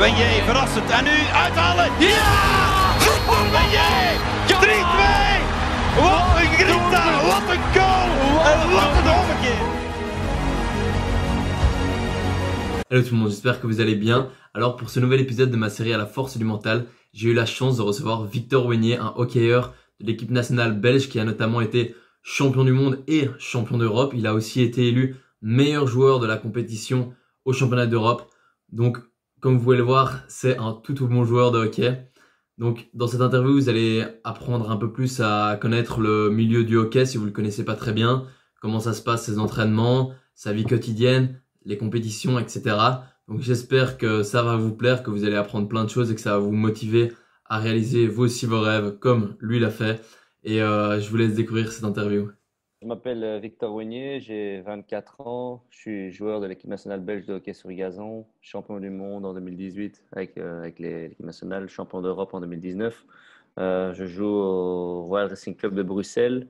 Wenier verrassend en nu uithalen. Ja! Wenier! 3-2! Wat een grinta! Wat een goal! En wat een ommekeer! Hello tout le monde, j'espère que vous allez bien. Alors pour ce nouvel épisode de ma série à la force du mental, j'ai eu la chance de recevoir Victor Wenier, un hockeyeur de l'équipe nationale belge qui a notamment été champion du monde et champion d'Europe. Il a aussi été élu meilleur joueur de la compétition au championnat d'Europe. Donc comme vous pouvez le voir, c'est un tout bon joueur de hockey. Donc dans cette interview, vous allez apprendre un peu plus à connaître le milieu du hockey si vous ne le connaissez pas très bien, comment ça se passe, ses entraînements, sa vie quotidienne, les compétitions, etc. Donc j'espère que ça va vous plaire, que vous allez apprendre plein de choses et que ça va vous motiver à réaliser vous aussi vos rêves comme lui l'a fait. Et je vous laisse découvrir cette interview. Je m'appelle Victor Wenier, j'ai 24 ans, je suis joueur de l'équipe nationale belge de hockey sur gazon, champion du monde en 2018 avec l'équipe nationale, champion d'Europe en 2019. Je joue au Royal Racing Club de Bruxelles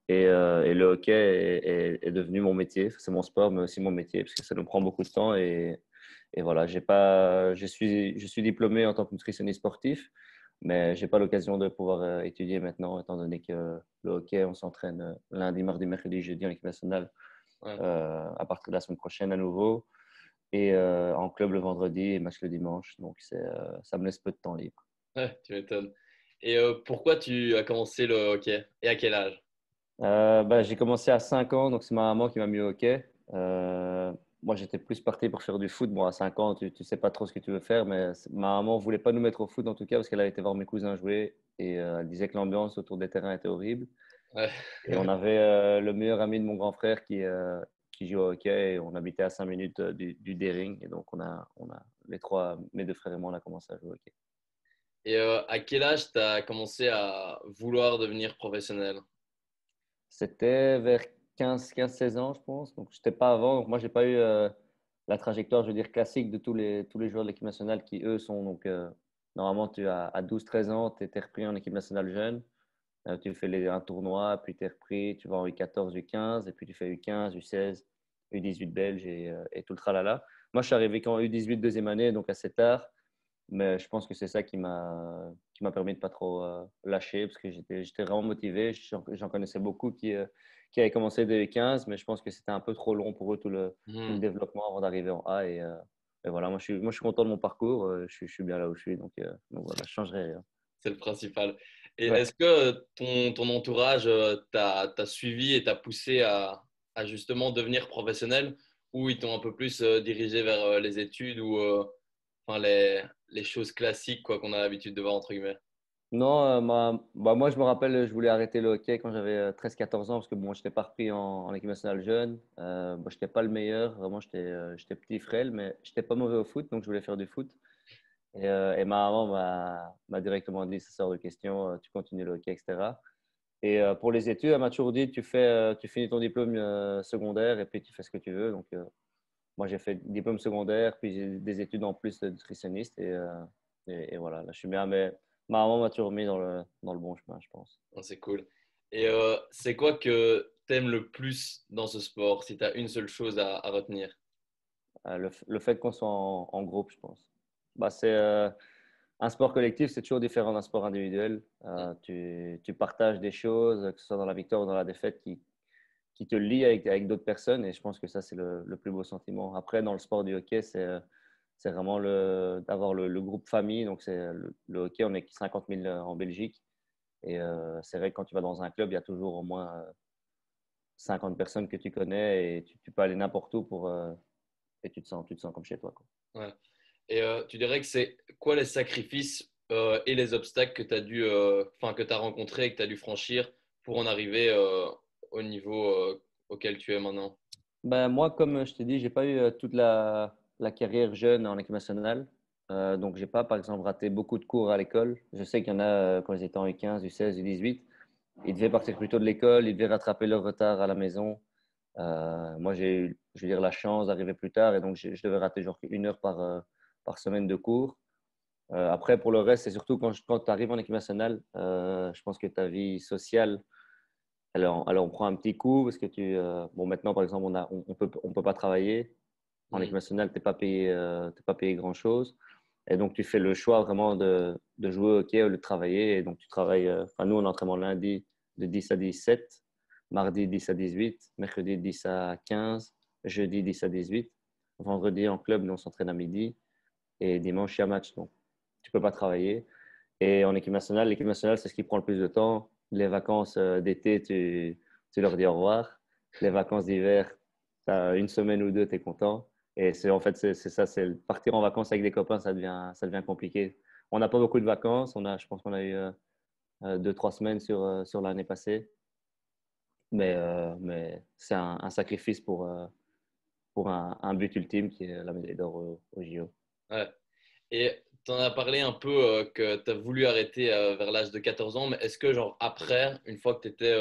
et le hockey est devenu mon métier. C'est mon sport, mais aussi mon métier parce que ça nous prend beaucoup de temps. Et voilà, je suis diplômé en tant que nutritionniste sportif. Mais je n'ai pas l'occasion de pouvoir étudier maintenant, étant donné que le hockey, on s'entraîne lundi, mardi, mercredi, jeudi en équipe nationale à partir de la semaine prochaine à nouveau. Et en club le vendredi et match le dimanche. Donc, ça me laisse peu de temps libre. Ouais, tu m'étonnes. Et pourquoi tu as commencé le hockey et à quel âge? J'ai commencé à 5 ans, donc c'est ma maman qui m'a mis au hockey. Moi, j'étais plus parti pour faire du foot. Bon, à 5 ans, tu ne sais pas trop ce que tu veux faire, mais ma maman ne voulait pas nous mettre au foot en tout cas parce qu'elle a été voir mes cousins jouer et elle disait que l'ambiance autour des terrains était horrible. Ouais. Et on avait le meilleur ami de mon grand frère qui joue au hockey et on habitait à 5 minutes du Dering. Et donc, les trois, mes deux frères et moi, on a commencé à jouer au hockey. Et à quel âge tu as commencé à vouloir devenir professionnel? C'était vers 15-16 ans, je pense. Donc, je n'étais pas avant. Donc, moi, je n'ai pas eu la trajectoire, je veux dire, classique de tous les joueurs de l'équipe nationale qui, eux, sont. Donc, normalement, à 12-13 ans, tu es repris en équipe nationale jeune. Tu fais un tournoi, puis tu es repris, tu vas en U14, U15, et puis tu fais U15, U16, U18 belge et tout le tralala. Moi, je suis arrivé qu'en U18 deuxième année, donc assez tard. Mais je pense que c'est ça qui m'a permis de ne pas trop lâcher parce que j'étais vraiment motivé. J'en connaissais beaucoup qui avaient commencé dès 15, mais je pense que c'était un peu trop long pour eux tout le développement avant d'arriver en A. Et voilà, moi je suis content de mon parcours. Je suis bien là où je suis, donc voilà, je ne changerai rien. C'est le principal. Et Ouais. est-ce que ton entourage t'a suivi et t'a poussé à justement devenir professionnel ou ils t'ont un peu plus dirigé vers les études ou enfin, les choses classiques quoi, qu'on a l'habitude de voir entre guillemets? Non, moi je me rappelle, je voulais arrêter le hockey quand j'avais 13-14 ans parce que bon, je n'étais pas repris en équipe nationale jeune. Je n'étais pas le meilleur, vraiment j'étais petit frêle, mais je n'étais pas mauvais au foot, donc je voulais faire du foot. Et ma maman m'a directement dit, ça sort de question, tu continues le hockey, etc. Et pour les études, elle m'a toujours dit, tu finis ton diplôme secondaire et puis tu fais ce que tu veux. Donc, moi, j'ai fait diplôme secondaire, puis j'ai des études en plus de nutritionniste. Et voilà, là, je suis bien. Mais ma maman m'a toujours mis dans le bon chemin, je pense. Oh, c'est cool. Et c'est quoi que t'aimes le plus dans ce sport si tu as une seule chose à retenir? Le fait qu'on soit en groupe, je pense. C'est un sport collectif, c'est toujours différent d'un sport individuel. Tu partages des choses, que ce soit dans la victoire ou dans la défaite, qui te lient avec d'autres personnes. Et je pense que ça, c'est le plus beau sentiment. Après, dans le sport du hockey, c'est vraiment d'avoir le groupe famille. Donc, c'est le hockey, on est 50 000 en Belgique. Et c'est vrai que quand tu vas dans un club, il y a toujours au moins 50 personnes que tu connais et tu peux aller n'importe où et tu te sens comme chez toi, quoi. Ouais. Et tu dirais que c'est quoi les sacrifices et les obstacles que tu as que tu as rencontrés et que tu as dû franchir pour en arriver au niveau auquel tu es maintenant? Moi, comme je t'ai dit, j'ai pas eu toute la carrière jeune en équipe nationale. Donc, j'ai pas, par exemple, raté beaucoup de cours à l'école. Je sais qu'il y en a quand ils étaient en U15, U16, U18. Ils devaient partir plus tôt de l'école, ils devaient rattraper leur retard à la maison. Moi, j'ai eu, je veux dire, la chance d'arriver plus tard et donc je devais rater genre 1 heure par semaine de cours. Après, pour le reste, c'est surtout quand tu arrives en équipe nationale, je pense que ta vie sociale, alors, on prend un petit coup parce que bon, maintenant, par exemple, on peut pas travailler. En équipe nationale, tu n'es pas payé grand-chose. Et donc, tu fais le choix vraiment de jouer au hockey ou de travailler. Et donc, tu travailles, nous, on entraîne lundi de 10 à 17, mardi 10 à 18, mercredi 10 à 15, jeudi 10 à 18. Vendredi, en club, nous, on s'entraîne à midi. Et dimanche, il y a match. Donc, tu ne peux pas travailler. Et en l'équipe nationale, c'est ce qui prend le plus de temps. Les vacances d'été, tu leur dis au revoir. Les vacances d'hiver, tu as une semaine ou deux, tu es content. Et c'est en fait, c'est ça, c'est partir en vacances avec des copains, ça devient compliqué. On n'a pas beaucoup de vacances. Je pense qu'on a eu 2, 3 semaines sur l'année passée. Mais c'est un sacrifice pour un but ultime qui est la médaille d'or au JO. Ouais. Et tu en as parlé un peu que tu as voulu arrêter vers l'âge de 14 ans, mais est-ce que, genre, après, une fois que tu étais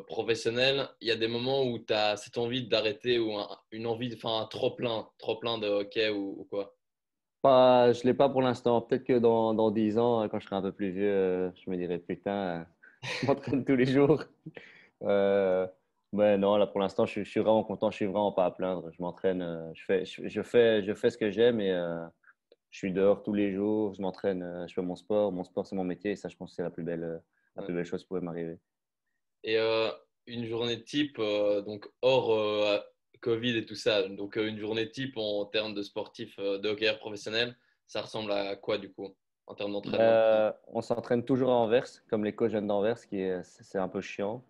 professionnel, il y a des moments où tu as cette envie d'arrêter ou une envie, enfin, un trop-plein de hockey ou quoi? Je ne l'ai pas pour l'instant. Peut-être que dans 10 ans, quand je serai un peu plus vieux, je me dirai putain, je m'entraîne tous les jours. Euh, mais non, là pour l'instant, je suis vraiment content. Je suis vraiment pas à plaindre. Je m'entraîne, je fais ce que j'aime et je suis dehors tous les jours. Je m'entraîne, je fais mon sport. Mon sport, c'est mon métier et ça, je pense que c'est la Ouais. plus belle chose qui pourrait m'arriver. Et une journée type, donc hors Covid et tout ça, donc une journée type en termes de sportif, de hockeyeur professionnel, ça ressemble à quoi du coup, en termes d'entraînement? On s'entraîne toujours à Anvers, comme les coachs jeunes d'Anvers, c'est un peu chiant.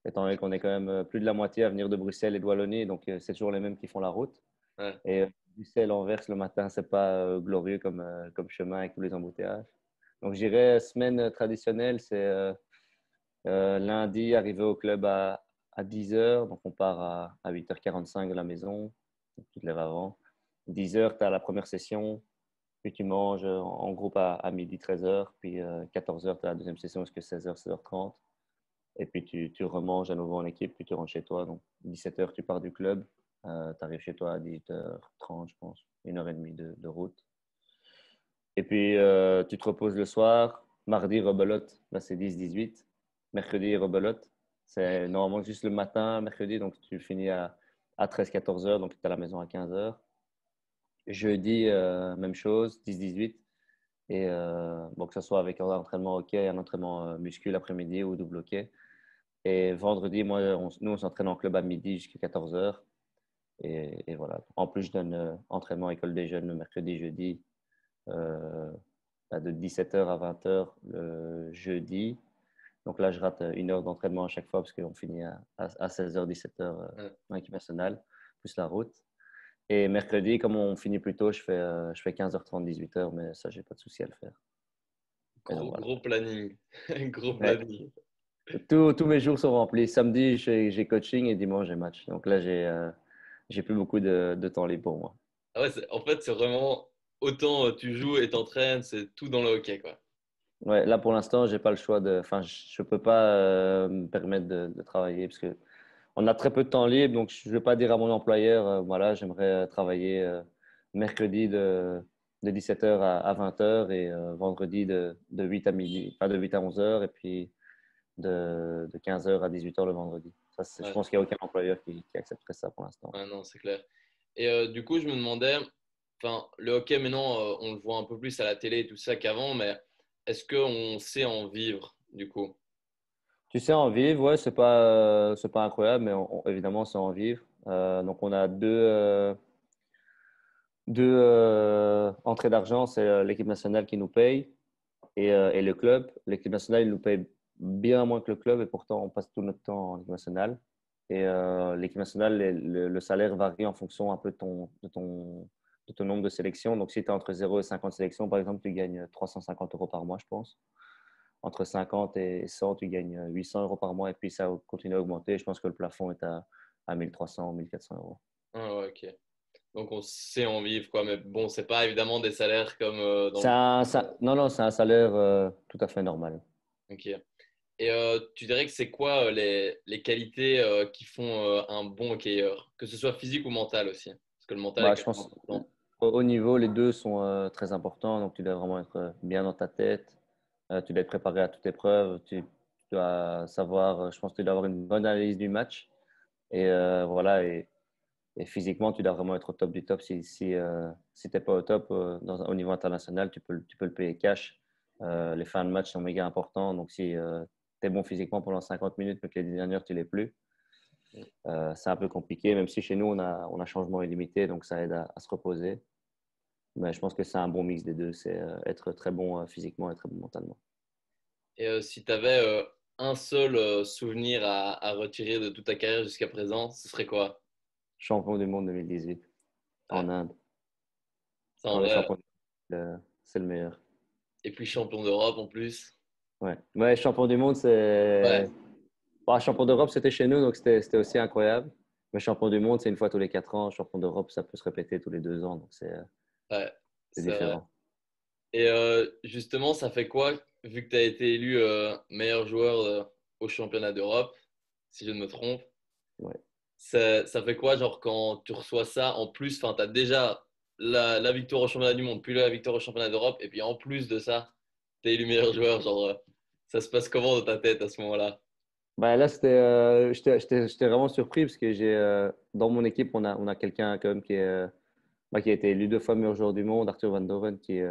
Étant donné qu'on est quand même plus de la moitié à venir de Bruxelles et de Wallonie, donc c'est toujours les mêmes qui font la route. Ouais. Et Bruxelles-Anvers le matin, c'est pas glorieux comme chemin avec tous les embouteillages. Donc je dirais semaine traditionnelle, c'est lundi, arriver au club à 10 heures, donc on part à 8h45 de la maison, donc tu te lèves avant. 10 heures, tu as la première session, puis tu manges en groupe à midi 13 heures, puis 14 heures, tu as la deuxième session jusqu'à 16 heures, 16h30. Et puis tu remanges à nouveau en équipe, puis tu rentres chez toi. Donc 17 heures, tu pars du club. Tu arrives chez toi à 18h30, je pense. 1h30 de route. Et puis tu te reposes le soir. Mardi, rebelote. Là, c'est 10-18. Mercredi, rebelote. C'est normalement juste le matin, mercredi. Donc tu finis à 13-14 heures. Donc tu es à la maison à 15 heures. Jeudi, même chose, 10-18. Et bon, que ce soit avec un entraînement hockey, un entraînement muscu l'après-midi ou double hockey. Et vendredi, nous, on s'entraîne en club à midi jusqu'à 14 heures. Et voilà. En plus, je donne entraînement école des jeunes le mercredi, jeudi, euh, de 17 heures à 20 heures le jeudi. Donc là, je rate 1 heure d'entraînement à chaque fois parce qu'on finit à 16h, 17h Ouais. en équipe nationale, plus la route. Et mercredi, comme on finit plus tôt, je fais 15h30, 18h, mais ça, j'ai pas de souci à le faire. Et donc voilà. Gros planning, gros Ouais. planning. Tous mes jours sont remplis. Samedi, j'ai coaching et dimanche, j'ai match. Donc là, j'ai plus beaucoup de temps libre pour moi. Ah ouais, en fait, c'est vraiment autant tu joues et t'entraînes, c'est tout dans le hockey, quoi. Ouais, là, pour l'instant, j'ai pas le choix enfin, je peux pas me permettre de travailler parce que on a très peu de temps libre. Donc, je vais pas dire à mon employeur, voilà, j'aimerais travailler mercredi de 17h à 20h et vendredi de 8 à midi, enfin de 8 à 11h et puis de 15h à 18h le vendredi. Ça, je Ouais, pense qu'il n'y a aucun employeur qui accepterait ça pour l'instant. ouais, non, c'est clair. Et du coup, je me demandais, enfin, le hockey maintenant, on le voit un peu plus à la télé et tout ça qu'avant, mais est-ce qu'on sait en vivre, du coup? Tu sais en vivre, ouais, c'est pas incroyable, mais évidemment, c'est en vivre. Donc, on a deux entrées d'argent, c'est l'équipe nationale qui nous paye et le club. L'équipe nationale, il nous paye bien moins que le club et pourtant, on passe tout notre temps en équipe nationale. Et l'équipe nationale, le salaire varie en fonction un peu de ton nombre de sélections. Donc, si tu es entre 0 et 50 sélections, par exemple, tu gagnes 350 euros par mois, je pense. Entre 50 et 100, tu gagnes 800 euros par mois et puis ça continue à augmenter. Je pense que le plafond est à 1300, 1400 euros. Ah ouais, ok. Donc on sait en vivre, quoi. Mais bon, c'est pas évidemment des salaires comme dans Non, non, c'est un salaire tout à fait normal. Ok. Et tu dirais que c'est quoi les qualités qui font un bon hockeyeur, que ce soit physique ou mental aussi? Parce que le mental est Bah, je quand même pense important. au haut niveau, les deux sont très importants. Donc, tu dois vraiment être bien dans ta tête. Tu dois être préparé à toute épreuve. Tu dois savoir, je pense que tu dois avoir une bonne analyse du match. Et voilà. Et physiquement, tu dois vraiment être au top du top. Si tu n'es pas au top au niveau international, tu peux le payer cash. Les fins de match sont méga importants. Donc, si tu es bon physiquement pendant 50 minutes, mais que les dernières, tu ne l'es plus, c'est un peu compliqué. Même si chez nous, on a changement illimité, donc ça aide à se reposer. Mais je pense que c'est un bon mix des deux. C'est être très bon physiquement et très bon mentalement. Et si tu avais un seul souvenir à retirer de toute ta carrière jusqu'à présent, ce serait quoi? Champion du monde 2018 Ouais, en Inde. c'est en Quand le vrai. champion, c'est le meilleur. Et puis champion d'Europe en plus. Ouais. Ouais, champion du monde, c'est. Ouais, Bah, champion d'Europe, c'était chez nous, donc c'était aussi incroyable. Mais champion du monde, c'est une fois tous les 4 ans. Champion d'Europe, ça peut se répéter tous les 2 ans, donc ouais, c'est c'est vrai. différent. Et justement, ça fait quoi, vu que tu as été élu meilleur joueur au championnat d'Europe, si je ne me trompe, Ouais. ça fait quoi, genre, quand tu reçois ça en plus, enfin, tu as déjà la victoire au championnat du monde, puis la victoire au championnat d'Europe, et puis en plus de ça, tu es élu meilleur joueur, genre, ça se passe comment dans ta tête à ce moment-là? Bah, là, j'étais vraiment surpris parce que dans mon équipe, on a quelqu'un quand même qui a été élu 2 fois meilleur joueur du monde, Arthur Van Doven, qui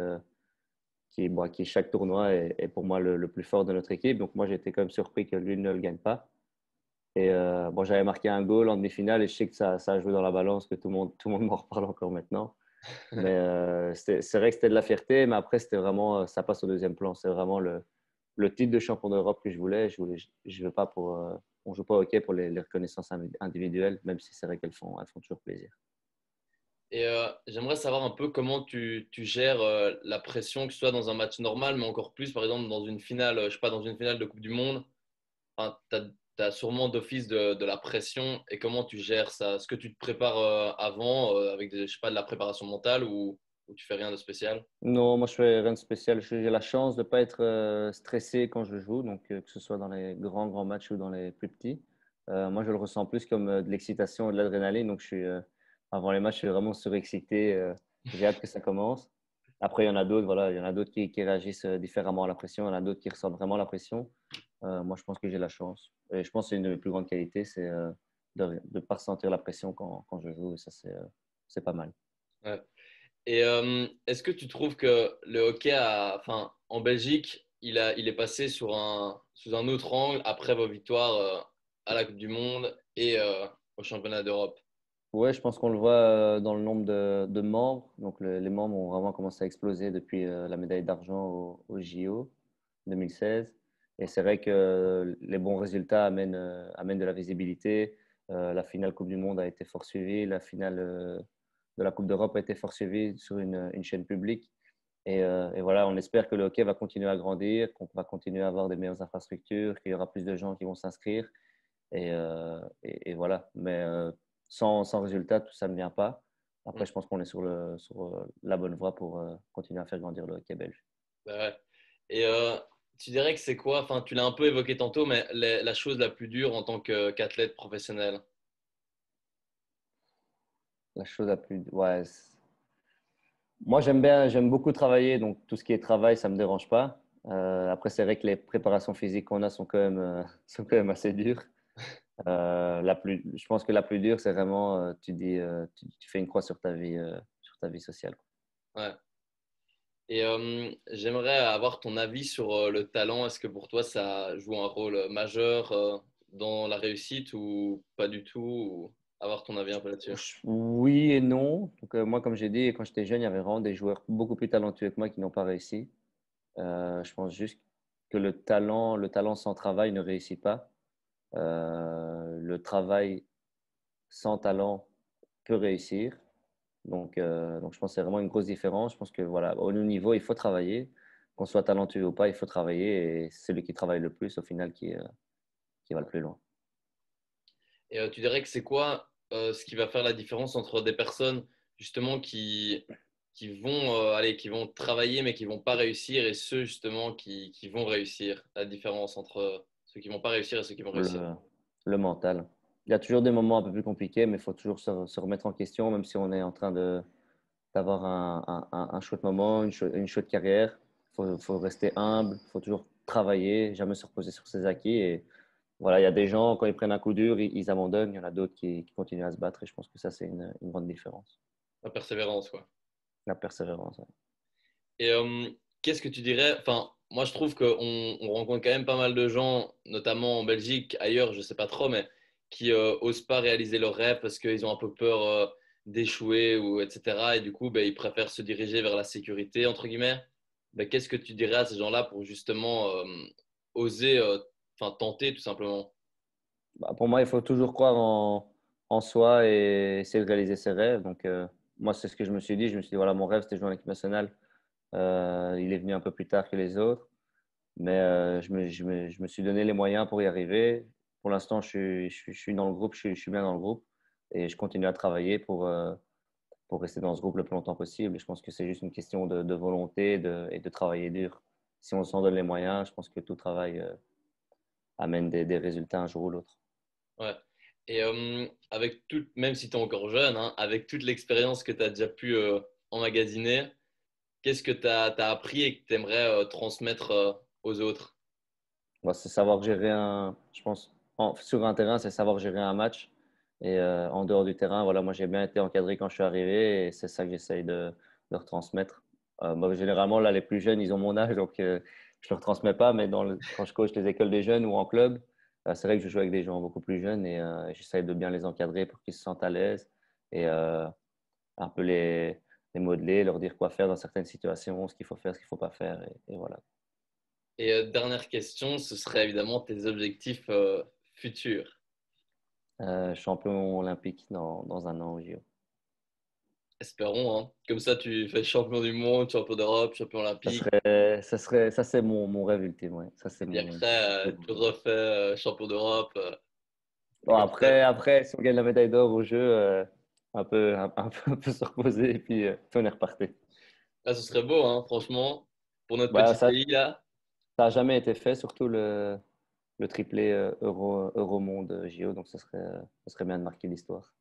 chaque tournoi est pour moi le plus fort de notre équipe. Donc moi, j'étais quand même surpris que lui ne le gagne pas. Et bon, j'avais marqué un goal en demi-finale et je sais que ça a joué dans la balance, que tout le monde m'en reparle encore maintenant. Mais c'est vrai que c'était de la fierté, mais après, c'était vraiment, ça passe au deuxième plan. C'est vraiment le titre de champion d'Europe que je voulais. Je veux pas on joue pas au hockey pour les reconnaissances individuelles, même si c'est vrai elles font toujours plaisir. Et j'aimerais savoir un peu comment tu gères la pression, que ce soit dans un match normal, mais encore plus, par exemple, dans une finale, je sais pas, dans une finale de Coupe du Monde. Enfin, tu as sûrement d'office de la pression et comment tu gères ça? Est-ce que tu te prépares avant avec je sais pas, de la préparation mentale ou tu fais rien de spécial? Non, moi je fais rien de spécial. J'ai la chance de ne pas être stressé quand je joue, donc que ce soit dans les grands matchs ou dans les plus petits. Moi je le ressens plus comme de l'excitation et de l'adrénaline, donc avant les matchs, je suis vraiment surexcité. J'ai hâte que ça commence. Après, il y en a d'autres, voilà, il y en a d'autres qui réagissent différemment à la pression, il y en a d'autres qui ressentent vraiment la pression. Moi je pense que j'ai la chance. Et je pense que c'est une de mes plus grandes qualités, c'est de ne pas ressentir la pression quand je joue, et ça c'est pas mal. Ouais. Et est-ce que tu trouves que le hockey enfin, en Belgique, il est passé sous un autre angle après vos victoires à la Coupe du Monde et au championnat d'Europe? Ouais, je pense qu'on le voit dans le nombre de membres. Donc, les membres ont vraiment commencé à exploser depuis la médaille d'argent au JO 2016. Et c'est vrai que les bons résultats amènent de la visibilité. La finale Coupe du Monde a été fort suivie. La finale de la Coupe d'Europe a été fort suivie sur une chaîne publique. Et voilà, on espère que le hockey va continuer à grandir, qu'on va continuer à avoir des meilleures infrastructures, qu'il y aura plus de gens qui vont s'inscrire. Et voilà. Mais sans résultat, tout ça ne vient pas. Après, Mm. je pense qu'on est sur la bonne voie pour continuer à faire grandir le hockey belge. Bah ouais. Et tu dirais que c'est quoi, enfin, tu l'as un peu évoqué tantôt, mais la chose la plus dure en tant qu'athlète professionnel? La chose la plus. Ouais. Moi, j'aime beaucoup travailler, donc tout ce qui est travail, ça ne me dérange pas. Après, c'est vrai que les préparations physiques qu'on a sont quand même, sont quand même assez dures. Je pense que la plus dure, c'est vraiment, tu fais une croix sur ta vie sociale. Ouais. Et j'aimerais avoir ton avis sur le talent. Est-ce que pour toi, ça joue un rôle majeur dans la réussite ou pas du tout? Ou avoir ton avis un peu là-dessus. Oui et non. Donc, moi, comme j'ai dit, quand j'étais jeune, il y avait vraiment des joueurs beaucoup plus talentueux que moi qui n'ont pas réussi. Je pense juste que le talent sans travail ne réussit pas. Le travail sans talent peut réussir. Donc je pense que c'est vraiment une grosse différence. Je pense que voilà, au niveau, il faut travailler. Qu'on soit talentueux ou pas, il faut travailler. Et c'est celui qui travaille le plus, au final, qui va le plus loin. Et tu dirais que c'est quoi ce qui va faire la différence entre des personnes justement qui vont, qui vont travailler mais qui vont pas réussir et ceux justement qui vont réussir? La différence entre ceux qui vont pas réussir et ceux qui vont réussir. Le, le mental. Il y a toujours des moments un peu plus compliqués, mais il faut toujours se remettre en question, même si on est en train d'avoir un chouette moment, une chouette carrière. Faut rester humble, il faut toujours travailler, jamais se reposer sur ses acquis. voilà, il y a des gens, quand ils prennent un coup dur, ils abandonnent. Il y en a d'autres qui continuent à se battre. Et je pense que ça, c'est une grande différence. La persévérance, quoi. La persévérance. Ouais. Et qu'est-ce que tu dirais? Enfin, moi, je trouve qu'on rencontre quand même pas mal de gens, notamment en Belgique, ailleurs, je sais pas trop, mais qui osent pas réaliser leurs rêves parce qu'ils ont un peu peur d'échouer ou etc. Et du coup, ben, ils préfèrent se diriger vers la sécurité, entre guillemets. Ben, qu'est-ce que tu dirais à ces gens-là pour justement oser, enfin, tenter tout simplement? Bah, pour moi, il faut toujours croire en soi et essayer de réaliser ses rêves. Donc, moi, c'est ce que je me suis dit. Je me suis dit, voilà, mon rêve, c'était de jouer en équipe nationale. Il est venu un peu plus tard que les autres. Mais je me suis donné les moyens pour y arriver. Pour l'instant, je suis dans le groupe, je suis bien dans le groupe. Et je continue à travailler pour rester dans ce groupe le plus longtemps possible. Et je pense que c'est juste une question de volonté et de travailler dur. Si on s'en donne les moyens, je pense que tout travail amène des résultats un jour ou l'autre. Ouais. Et avec tout, même si tu es encore jeune, hein, avec toute l'expérience que tu as déjà pu emmagasiner, qu'est-ce que tu as appris et que tu aimerais transmettre aux autres? Bon, c'est savoir gérer je pense, sur un terrain, c'est savoir gérer un match. Et en dehors du terrain, voilà, moi j'ai bien été encadré quand je suis arrivé et c'est ça que j'essaye de retransmettre. Moi, généralement, là, les plus jeunes, ils ont mon âge, donc je ne le retransmets pas, mais quand je coach les écoles des jeunes ou en club, c'est vrai que je joue avec des gens beaucoup plus jeunes et j'essaye de bien les encadrer pour qu'ils se sentent à l'aise et un peu les modeler, leur dire quoi faire dans certaines situations, ce qu'il faut faire, ce qu'il ne faut pas faire et voilà. Et dernière question, ce serait évidemment tes objectifs futurs. Champion olympique dans un an au JO. Espérons, hein. Comme ça, tu fais champion du monde, champion d'Europe, champion olympique. Ça c'est mon rêve ultime, ouais. Ça c'est Et puis mon. après, tu refais champion d'Europe. Et Bon, comme ça, après, si on gagne la médaille d'or au jeu, un peu se reposer et puis on est reparti. là, ce serait beau, hein, franchement, pour notre Bah, petit pays, là. ça a jamais été fait, surtout le triplé Euro Monde JO, donc ça serait bien de marquer l'histoire.